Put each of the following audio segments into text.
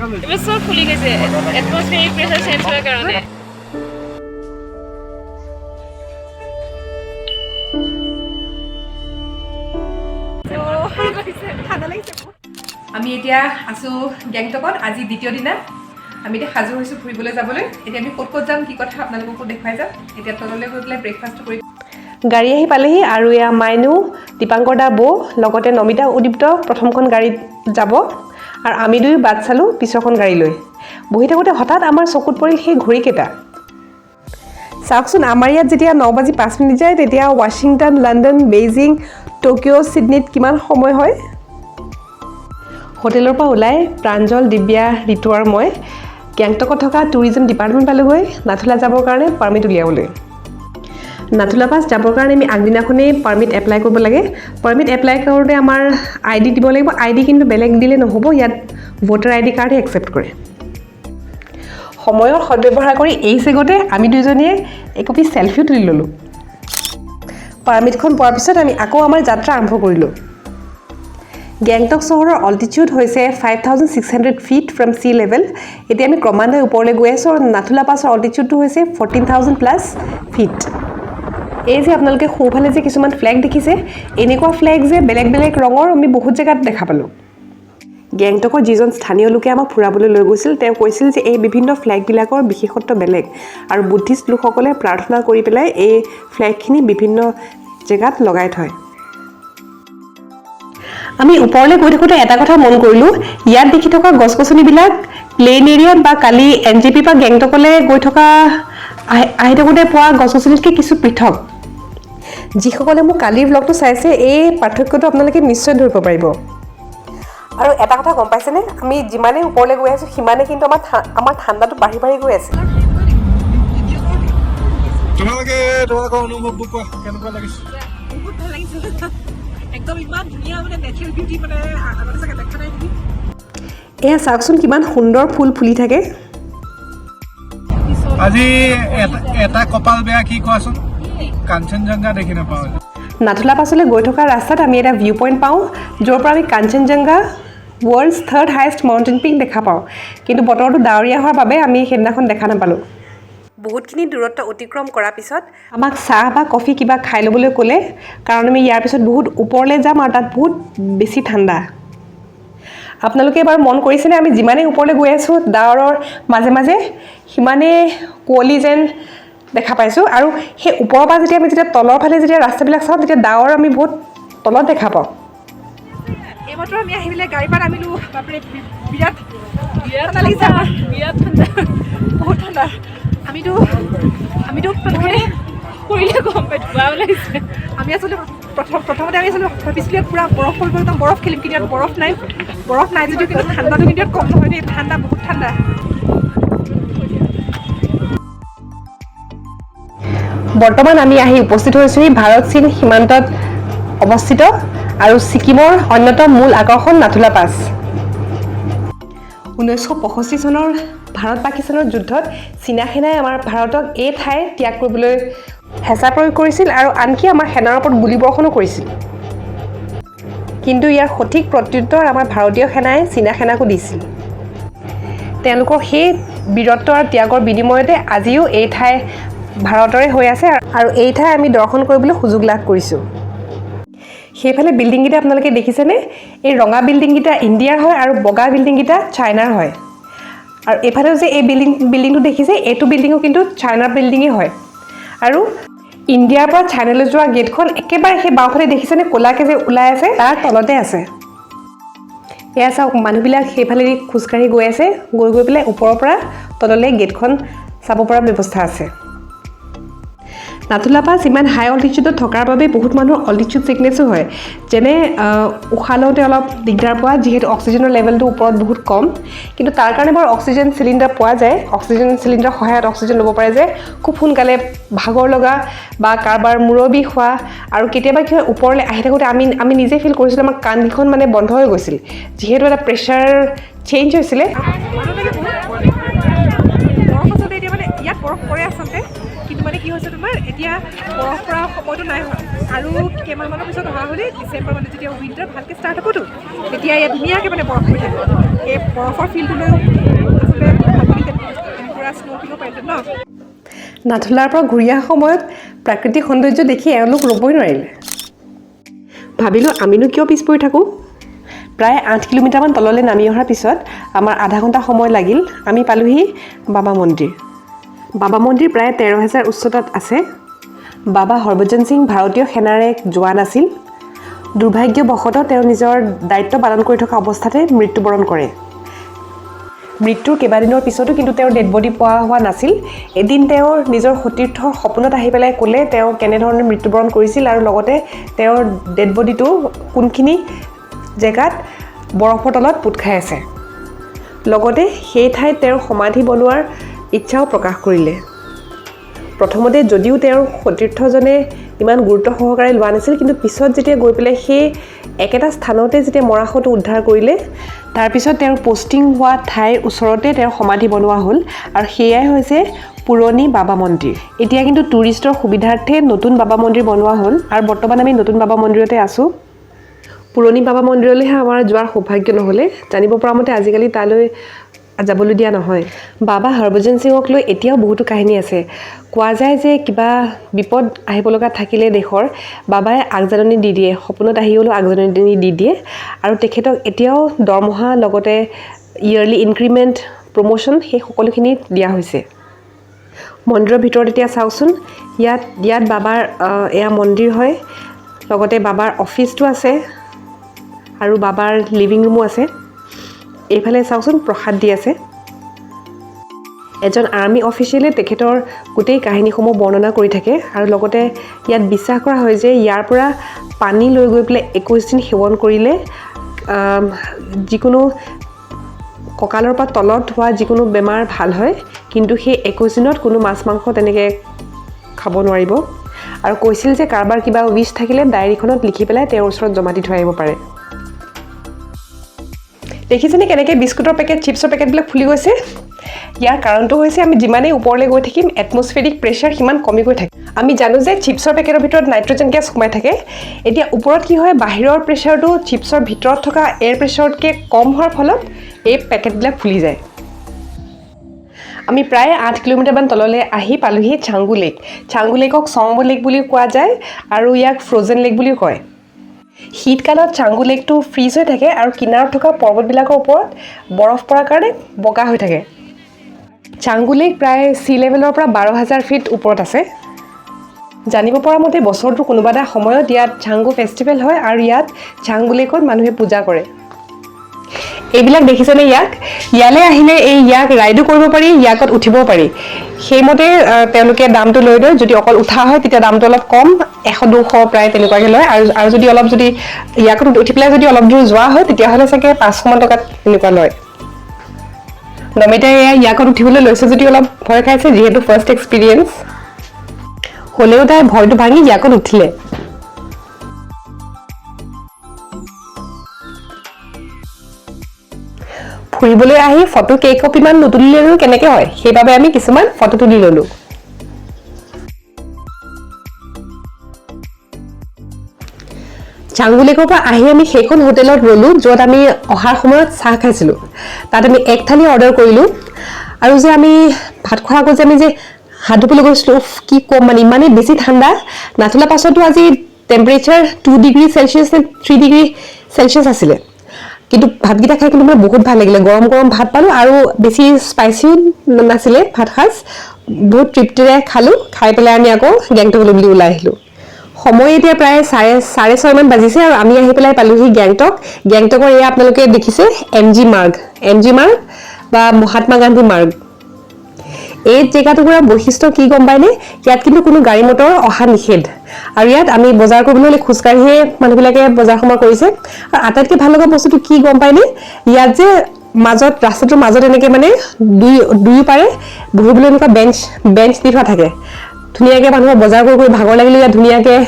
এইবোৰ চব খুলি গৈছে এটমছফিয়াৰিক প্ৰেছাৰ চেঞ্জ হোৱাৰ কাৰণে আমি এতিয়া আছো গেংটকত আজি দ্বিতীয় দিনা আমি এতিয়া সাজু হৈছোঁ ফুৰিবলৈ যাবলৈ এতিয়া আমি ক'ত যাম কি কথা আপোনালোককো দেখুৱাই যাম এতিয়া তললৈ গৈ পেলাই ব্ৰেকফাষ্ট কৰি গাড়ী আহি পালেহি আৰু এয়া মাইনু দীপাংকৰ দা বৌ লগতে নমিতা উদীপ্ত প্ৰথমখন গাড়ীত যাব আৰু আমি দুয়ো বাট চালোঁ পিছৰখন গাড়ী লৈ বহি থাকোঁতে হঠাৎ আমাৰ চকুত পৰিল সেই ঘড়ীকেইটা চাওকচোন আমাৰ ইয়াত যেতিয়া 9:05 যায় তেতিয়া ৱাশ্বিংটন লণ্ডন বেইজিং টকিঅ' ছিডনীত কিমান সময় হয় হোটেলৰ পৰা ওলাই প্ৰাঞ্জল দিব্যা ঋতু আৰু মই গেংটকত থকা টুৰিজম ডিপাৰ্টমেণ্ট পালোগৈ নাথুলা যাবৰ কাৰণে পাৰ্মিট উলিয়াবলৈ নাথুলা পাছ যাবৰ কাৰণে আমি আগদিনাখনেই পাৰ্মিট এপ্লাই কৰিব লাগে পাৰ্মিট এপ্লাই কৰোঁতে আমাৰ ID দিব লাগিব ID কিন্তু বেলেগ দিলে নহ'ব ইয়াত ভোটাৰ ID কাৰ্ডহে একচেপ্ট কৰে সময়ৰ সদ্ব্যৱহাৰ কৰি এই চেগতে আমি দুজনীয়ে একপি চেলফিও তুলি ল'লোঁ পাৰ্মিটখন পোৱাৰ পিছত আমি আকৌ আমাৰ যাত্ৰা আৰম্ভ কৰিলোঁ গেংটক চহৰৰ অল্টিটিউড হৈছে 5600 ফিট ফ্ৰম সি লেভেল এতিয়া আমি ক্ৰমান্বয়ে ওপৰলৈ গৈ আছোঁ আৰু নাথুলা পাছৰ অল্টিটিউডটো হৈছে 14,000 প্লাছ ফিট এই যে আপোনালোকে সোঁফালে যে কিছুমান ফ্লেগ দেখিছে এনেকুৱা ফ্লেগ যে বেলেগ বেলেগ ৰঙৰ আমি বহুত জেগাত দেখা পালোঁ গেংটকৰ যিজন স্থানীয় লোকে আমাক ফুৰাবলৈ লৈ গৈছিল তেওঁ কৈছিল যে এই বিভিন্ন ফ্লেগবিলাকৰ বিশেষত্ব বেলেগ আৰু বুদ্ধিষ্ট লোকসকলে প্ৰাৰ্থনা কৰি পেলাই এই ফ্লেগখিনি বিভিন্ন জেগাত লগাই থয় আমি ওপৰলৈ গৈ থাকোঁতে এটা কথা মন কৰিলোঁ ইয়াত দেখি থকা গছ গছনিবিলাক প্লেইন এৰিয়াত বা কালি NJP পৰা গেংটকলৈ গৈ থকা আহি থাকোঁতে পোৱা গছ গছনিতকৈ কিছু পৃথক যিসকলে মোক কালিৰ ব্লগটো চাইছে এই পাৰ্থক্যটো আপোনালোকে নিশ্চয় ধৰিব পাৰিব আৰু এটা কথা গম পাইছেনে আমি যিমানেই ওপৰলৈ গৈ আছোঁ সিমানেই কিন্তু আমাৰ ঠাণ্ডাটো বাঢ়ি গৈ আছে তোমালোকৰ অনুভৱবোৰ কোৱা কেনেকুৱা লাগিছে বহুত ভাল লাগিছে একদম ইমান ধুনীয়া মানে নেচাৰেল বিউটি মানে আগতে চাগে দেখা নাই নেকি এয়া চাওকচোন কিমান সুন্দৰ ফুল ফুলি থাকে আজি এটা কপাল বেয়া কি কোৱাচোন কাঞ্চনজংঘা দেখি নাপাওঁ নাথুলা পাছলৈ গৈ থকা ৰাস্তাত আমি এটা ভিউ পইণ্ট পাওঁ য'ৰ পৰা আমি Kanchenjunga world's 3rd highest mountain peak দেখা পাওঁ কিন্তু বতৰটো ডাৱৰীয়া হোৱাৰ বাবে আমি সেইদিনাখন দেখা নাপালোঁ বহুতখিনি দূৰত্ব অতিক্ৰম কৰাৰ পিছত আমাক চাহ বা কফি কিবা খাই ল'বলৈ ক'লে কাৰণ আমি ইয়াৰ পিছত বহুত ওপৰলৈ যাম আৰু তাত বহুত বেছি ঠাণ্ডা আপোনালোকে বাৰু মন কৰিছেনে আমি যিমানেই ওপৰলৈ গৈ আছোঁ ডাৱৰৰ মাজে মাজে সিমানেই কুঁৱলী যেন দেখা পাইছোঁ আৰু সেই ওপৰৰ পৰা যেতিয়া আমি তলৰ ফালে যেতিয়া ৰাস্তাবিলাক চাওঁ তেতিয়া ডাৱৰ আমি বহুত তলত দেখা পাওঁ এইমাত্ৰ আমি আহি পেলাই গাড়ী পৰা নামিলোঁ বাপৰে বিৰাট ঠাণ্ডা লাগিছে আমাৰ বিৰাট ঠাণ্ডা বহুত ঠাণ্ডা আমিতো কৰিলে গম পাই ধোৱা ওলাইছে আমি আচলতে প্ৰথমতে আমি আচলতে ভাবিছিলোঁ পূৰা বৰফ পৰিব একদম বৰফ খেলিম কিন্তু ইয়াত বৰফ নাই যদিও কিন্তু ঠাণ্ডাটো কিন্তু ইয়াত কম নহয় দেই ঠাণ্ডা বহুত ঠাণ্ডা বৰ্তমান আমি আহি উপস্থিত হৈছোঁহি ভাৰত চীন সীমান্তত অৱস্থিত আৰু ছিকিমৰ অন্যতম মূল আকৰ্ষণ নাথুলা পাছ 1965 চনৰ ভাৰত পাকিস্তানৰ যুদ্ধত চীনা সেনাই আমাৰ ভাৰতক এই ঠাই ত্যাগ কৰিবলৈ হেঁচা প্ৰয়োগ কৰিছিল আৰু আনকি আমাৰ সেনাৰ ওপৰত গুলীবৰ্ষণো কৰিছিল কিন্তু ইয়াৰ সঠিক প্ৰত্যুত্তৰ আমাৰ ভাৰতীয় সেনাই চীনা সেনাকো দিছিল তেওঁলোকৰ সেই বীৰত্ব আৰু ত্যাগৰ বিনিময়তে আজিও এই ঠাই ভাৰতৰে হৈ আছে আৰু এই ঠাই আমি দৰ্শন কৰিবলৈ সুযোগ লাভ কৰিছোঁ সেইফালে বিল্ডিংকেইটা আপোনালোকে দেখিছেনে এই ৰঙা বিল্ডিংকেইটা ইণ্ডিয়াৰ হয় আৰু বগা বিল্ডিংকেইটা চাইনাৰ হয় আৰু এইফালেও যে এই বিল্ডিংটো দেখিছে এইটো বিল্ডিঙো কিন্তু চাইনাৰ বিল্ডিঙেই হয় আৰু ইণ্ডিয়াৰ পৰা চাইনালৈ যোৱা গেটখন একেবাৰে সেই বাওঁফালে দেখিছেনে ক'লাকৈ যে ওলাই আছে তাৰ তলতে আছে এয়া চাওক মানুহবিলাক সেইফালেদি খোজকাঢ়ি গৈ আছে গৈ পেলাই ওপৰৰ পৰা তললৈ গেটখন চাব পৰা ব্যৱস্থা আছে নাথুলা পাছ ইমান হাই অল্টিটিউডত থকাৰ বাবে বহুত মানুহৰ অল্টিটিউড ছিকনেছো হয় যেনে উশাহ লওঁতে অলপ দিগদাৰ পোৱা যিহেতু অক্সিজেনৰ লেভেলটো ওপৰত বহুত কম কিন্তু তাৰ কাৰণে বাৰু অক্সিজেন চিলিণ্ডাৰ পোৱা যায় অক্সিজেন চিলিণ্ডাৰ সহায়ত অক্সিজেন ল'ব পাৰে যে খুব সোনকালে ভাগৰ লগা বা কাৰোবাৰ মূৰৰ বিষ হোৱা আৰু কেতিয়াবা কি হয় ওপৰলৈ আহি থাকোঁতে আমি নিজে ফিল কৰিছিলোঁ আমাৰ কাণকেইখন মানে বন্ধ হৈ গৈছিল যিহেতু এটা প্ৰেছাৰ চেঞ্জ হৈছিলে বৰফ আচলতে এতিয়া মানে ইয়াত বৰফ পৰে আচলতে কিন্তু মানে কি হৈছে তোমাৰ এতিয়া বৰফ পৰা সময়টো নাই হোৱা আৰু কেইমাহমানৰ পিছত অহা হ'লে ডিচেম্বৰ মানে যেতিয়া উইণ্টাৰ ভালকৈ ষ্টাৰ্ট হ'বতো তেতিয়া ইয়াত ধুনীয়াকৈ মানে বৰফ পৰি থাকিব এই বৰফৰ ফিল্ডটোলৈ পুৰা স্ন' পিব পাৰিলে ন নাথুলাৰ পৰা ঘূৰি অহা সময়ত প্ৰাকৃতিক সৌন্দৰ্য দেখি এওঁলোক ৰ'বই নোৱাৰিলে ভাবিলোঁ আমিনো কিয় পিছ পৰি থাকোঁ প্ৰায় 8 কিলোমিটাৰমান তললৈ নামি অহাৰ পিছত আমাৰ আধা ঘণ্টা সময় লাগিল আমি পালোহি বাবা মন্দিৰ প্ৰায় 13,000 উচ্চতাত আছে বাবা হৰভজন সিং ভাৰতীয় সেনাৰ এক জোৱান আছিল দুৰ্ভাগ্যবশতঃ তেওঁ নিজৰ দায়িত্ব পালন কৰি থকা অৱস্থাতে মৃত্যুবৰণ কৰে মৃত্যুৰ কেইবাদিনৰ পিছতো কিন্তু তেওঁৰ ডেড বডি পোৱা হোৱা নাছিল এদিন তেওঁৰ নিজৰ সতীৰ্থৰ সপোনত আহি পেলাই ক'লে তেওঁ কেনেধৰণে মৃত্যুবৰণ কৰিছিল আৰু লগতে তেওঁৰ ডেড বডিটো কোনখিনি জেগাত বৰফৰ তলত পোত খাই আছে লগতে সেই ঠাইত তেওঁৰ সমাধি বনোৱাৰ ইচ্ছাও প্ৰকাশ কৰিলে প্ৰথমতে যদিও তেওঁৰ সতীৰ্থজনে ইমান গুৰুত্ব সহকাৰে লোৱা নাছিল কিন্তু পিছত যেতিয়া গৈ পেলাই সেই একেটা স্থানতে যেতিয়া মৰাশটো উদ্ধাৰ কৰিলে তাৰপিছত তেওঁৰ পোষ্টিং হোৱা ঠাইৰ ওচৰতে তেওঁৰ সমাধি বনোৱা হ'ল আৰু সেয়াই হৈছে পুৰণি বাবা মন্দিৰ এতিয়া কিন্তু টুৰিষ্টৰ সুবিধাৰ্থে নতুন বাবা মন্দিৰ বনোৱা হ'ল আৰু বৰ্তমান আমি নতুন বাবা মন্দিৰতে আছোঁ পুৰণি বাবা মন্দিৰলৈহে আমাৰ যোৱাৰ সৌভাগ্য নহ'লে জানিব পৰা মতে আজিকালি তালৈ যাবলৈ দিয়া নহয় বাবা হৰভজন সিঙক লৈ এতিয়াও বহুতো কাহিনী আছে কোৱা যায় যে কিবা বিপদ আহিব লগা থাকিলে দেশৰ বাবাই আগজাননী দি দিয়ে সপোনত আহি হ'লেও আগজাননী দি দিয়ে আৰু তেখেতক এতিয়াও দৰমহা লগতে ইয়াৰলি ইনক্ৰিমেণ্ট প্ৰমোশ্যন সেই সকলোখিনি দিয়া হৈছে মন্দিৰৰ ভিতৰত এতিয়া চাওকচোন ইয়াত বাবাৰ এয়া মন্দিৰ হয় লগতে বাবাৰ অফিচটো আছে আৰু বাবাৰ লিভিং ৰুমো আছে এইফালে চাওকচোন প্ৰসাদ দি আছে এজন আৰ্মি অফিচিয়েলে তেখেতৰ গোটেই কাহিনীসমূহ বৰ্ণনা কৰি থাকে আৰু লগতে ইয়াত বিশ্বাস কৰা হয় যে ইয়াৰ পৰা পানী লৈ গৈ পেলাই 21 দিন সেৱন কৰিলে যিকোনো কঁকালৰ পৰা তলত হোৱা যিকোনো বেমাৰ ভাল হয় কিন্তু সেই 21 দিনত কোনো মাছ মাংস তেনেকৈ খাব নোৱাৰিব আৰু কৈছিল যে কাৰোবাৰ কিবা উইচ থাকিলে ডায়েৰীখনত লিখি পেলাই তেওঁৰ ওচৰত জমা দি থৈ আহিব পাৰে দেখিছেনে কেনেকৈ বিস্কুটৰ পেকেট চিপছৰ পেকেটবিলাক ফুলি গৈছে ইয়াৰ কাৰণটো হৈছে আমি যিমানেই ওপৰলৈ গৈ থাকিম এটমছফেৰিক প্ৰেছাৰ সিমান কমি গৈ থাকে আমি জানো যে চিপছৰ পেকেটৰ ভিতৰত নাইট্ৰজেন গেছ সোমাই থাকে এতিয়া ওপৰত কি হয় বাহিৰৰ প্ৰেছাৰটো চিপছৰ ভিতৰত থকা এয়াৰ প্ৰেছাৰতকৈ কম হোৱাৰ ফলত এই পেকেটবিলাক ফুলি যায় আমি প্ৰায় 8 কিলোমিটাৰমান তললৈ আহি পালোহি চাংগু লেকক চংবো লেক বুলিও কোৱা যায় আৰু ইয়াক ফ্ৰ'জেন লেক বুলিও কয় শীতকালত চাংগু লেকটো ফ্ৰিজ হৈ থাকে আৰু কিনাৰত থকা পৰ্বতবিলাকৰ ওপৰত বৰফ পৰাৰ কাৰণে বগা হৈ থাকে চাংগু লেক প্ৰায় সি লেভেলৰ পৰা 12,000 ফিট ওপৰত আছে জানিব পৰা মতে বছৰটোৰ কোনোবা এটা সময়ত ইয়াত চাংগু ফেষ্টিভেল হয় আৰু ইয়াত চাংগু লেকত মানুহে পূজা কৰে এইবিলাক দেখিছেনে ইয়ালৈ আহিলে ইয়াক ৰাইডো কৰিব পাৰি ইয়াকত উঠিব পাৰি সেইমতে তেওঁলোকে দামটো লৈ লয় যদি অকল উঠা হয় তেতিয়া দামটো অলপ কম 100-200 প্ৰায় তেনেকুৱাকৈ লয় আৰু যদি ইয়াকত উঠি পেলাই যদি অলপ দূৰ যোৱা হয় তেতিয়াহ'লে চাগে 500 মান টকাত তেনেকুৱা লয় নমিতাই ইয়াকত উঠিবলৈ লৈছে যদি অলপ ভয় খাইছে যিহেতু ফাৰ্ষ্ট এক্সপিৰিয়েঞ্চ হ'লেও তাই ভয়টো ভাঙি ইয়াকত উঠিলে ফুৰিবলৈ আহি ফটো কেইকপিমান নুতুলিলেনো কেনেকৈ হয় সেইবাবে আমি কিছুমান ফটো তুলি ল'লোঁ চাংগু লেকৰ পৰা আহি আমি সেইখন হোটেলত ৰ'লোঁ য'ত আমি অহাৰ সময়ত চাহ খাইছিলোঁ তাত আমি এক থালি অৰ্ডাৰ কৰিলোঁ আৰু যে আমি ভাত খোৱাৰ আগত যে আমি যে হাত ধুবলৈ গৈছিলোঁ কি ক'ম মানে ইমানেই বেছি ঠাণ্ডা নাথুলা পাছতো আজি টেম্পাৰেচাৰ 2 ডিগ্ৰী চেলচিয়াছ নে 3 ডিগ্ৰী চেলচিয়াছ আছিলে কিন্তু ভাতকেইটা খাই কিন্তু মোৰ বহুত ভাল লাগিলে গৰম ভাত পালোঁ আৰু বেছি স্পাইচিও নাছিলে ভাত সাজ বহুত তৃপ্তিৰে খালোঁ খাই পেলাই আমি আকৌ গেংটকলৈ বুলি ওলাই আহিলোঁ সময় এতিয়া প্ৰায় 6:30 মান বাজিছে আৰু আমি আহি পেলাই পালোহি গেংটকৰ এয়া আপোনালোকে দেখিছে MG মাৰ্গ বা মহাত্মা গান্ধী মাৰ্গ এই জেগাটুকুৰাৰ বৈশিষ্ট্য কি গম পায়নে ইয়াত কিন্তু কোনো গাড়ী মটৰ অহা নিষেধ আৰু ইয়াত আমি বজাৰ কৰিবলৈ হ'লে খোজকাঢ়িয়ে মানুহবিলাকে বজাৰ সমাৰ কৰিছে আৰু আটাইতকৈ ভাল লগা বস্তুটো কি গম পায়নে ইয়াত যে ৰাস্তাটোৰ মাজত এনেকৈ মানে দুই পাৰে বহিবলৈ এনেকুৱা বেঞ্চ দি থোৱা থাকে ধুনীয়াকৈ মানুহৰ বজাৰ কৰি ভাগৰ লাগিলে ইয়াত ধুনীয়াকৈ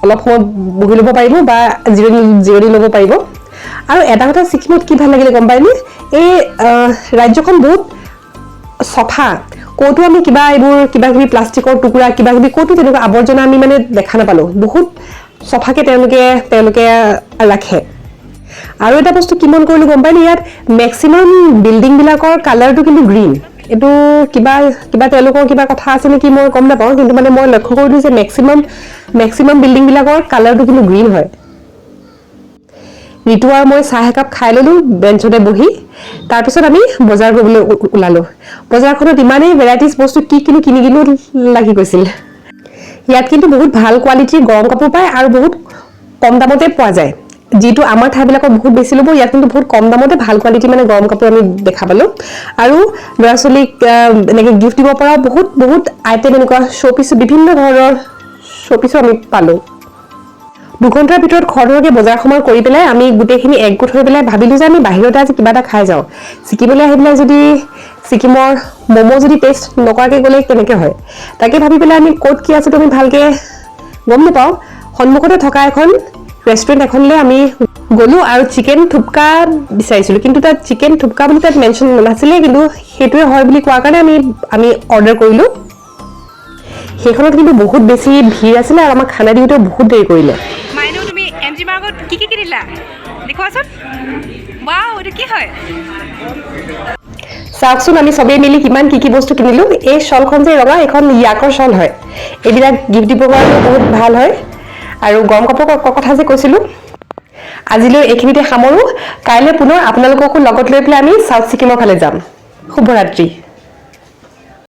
অলপ সময় বহি ল'ব পাৰিব বা জিৰণি ল'ব পাৰিব আৰু এটা কথা ছিকিমত কি ভাল লাগিলে গম পায়নে এই ৰাজ্যখন বহুত চফা ক'তো আমি কিবা কিবি প্লাষ্টিকৰ টুকুৰা কিবি ক'তো তেনেকুৱা আৱৰ্জনা আমি মানে দেখা নাপালোঁ বহুত চফাকৈ তেওঁলোকে ৰাখে আৰু এটা বস্তু কি মন কৰিলোঁ গম পাইনে ইয়াত মেক্সিমাম বিল্ডিংবিলাকৰ কালাৰটো কিন্তু গ্ৰীণ এইটো কিবা তেওঁলোকৰ কিবা কথা আছে নেকি মই গম নাপাওঁ কিন্তু মানে মই লক্ষ্য কৰিলোঁ যে মেক্সিমাম বিল্ডিংবিলাকৰ কালাৰটো কিন্তু গ্ৰীণ হয় ঋতু আৰু মই চাহ একাপ খাই ল'লোঁ বেঞ্চতে বহি তাৰপিছত আমি বজাৰ কৰিবলৈ ওলালোঁ বজাৰখনত ইমানেই ভেৰাইটিজ বস্তু কি কিনি লাগি গৈছিল ইয়াত কিন্তু বহুত ভাল কোৱালিটিৰ গৰম কাপোৰ পায় আৰু বহুত কম দামতে পোৱা যায় যিটো আমাৰ ঠাইবিলাকত বহুত বেছি ল'ব ইয়াত কিন্তু বহুত কম দামতে ভাল কোৱালিটি মানে গৰম কাপোৰ আমি দেখা পালোঁ আৰু ল'ৰা ছোৱালীক এনেকৈ গিফ্ট দিব পৰা বহুত আইটেম এনেকুৱা শ্ব'পিচ বিভিন্ন ধৰণৰ শ্ব'পিচো আমি পালোঁ 2 ঘণ্টাৰ ভিতৰত খৰধৰকৈ বজাৰ সমাৰ কৰি পেলাই আমি গোটেইখিনি একগোট হৈ পেলাই ভাবিলোঁ যে আমি বাহিৰতে আজি কিবা এটা খাই যাওঁ ছিকিমলৈ আহি পেলাই যদি ছিকিমৰ ম'ম' যদি টেষ্ট নকৰাকৈ গ'লে কেনেকৈ হয় তাকে ভাবি পেলাই আমি ক'ত কি আছে আমি ভালকৈ গম নাপাওঁ সন্মুখতে থকা এখন ৰেষ্টুৰেণ্ট এখনলৈ আমি গ'লোঁ আৰু চিকেন থুপকা বিচাৰিছিলোঁ কিন্তু তাত চিকেন থুপকা বুলি তাত মেনশ্যন নাছিলে কিন্তু সেইটোৱে হয় বুলি কোৱাৰ কাৰণে আমি অৰ্ডাৰ কৰিলোঁ সেইখনত কিন্তু বহুত বেছি ভিৰ আছিলে আৰু আমাক খানা দিওঁতেও বহুত দেৰি কৰিলে মাইনু তুমি এমজি মাৰ্গত কি কিনিলা দেখুৱাচোন ৱাও এইটো কি হয় চাওকচোন আমি চবেই মিলি কিমান কি বস্তু কিনিলোঁ এই শ্বলখন যে ৰঙা এইখন ইয়াকৰ শ্বল হয় এইবিলাক গিফ্ট দিবৰ কাৰণে বহুত ভাল হয় আৰু গৰম কাপোৰৰ কথা যে কৈছিলোঁ আজিলৈ এইখিনিতে সামৰোঁ কাইলৈ পুনৰ আপোনালোককো লগত লৈ পেলাই আমি চাউথ ছিকিমৰ ফালে যাম শুভৰাত্ৰি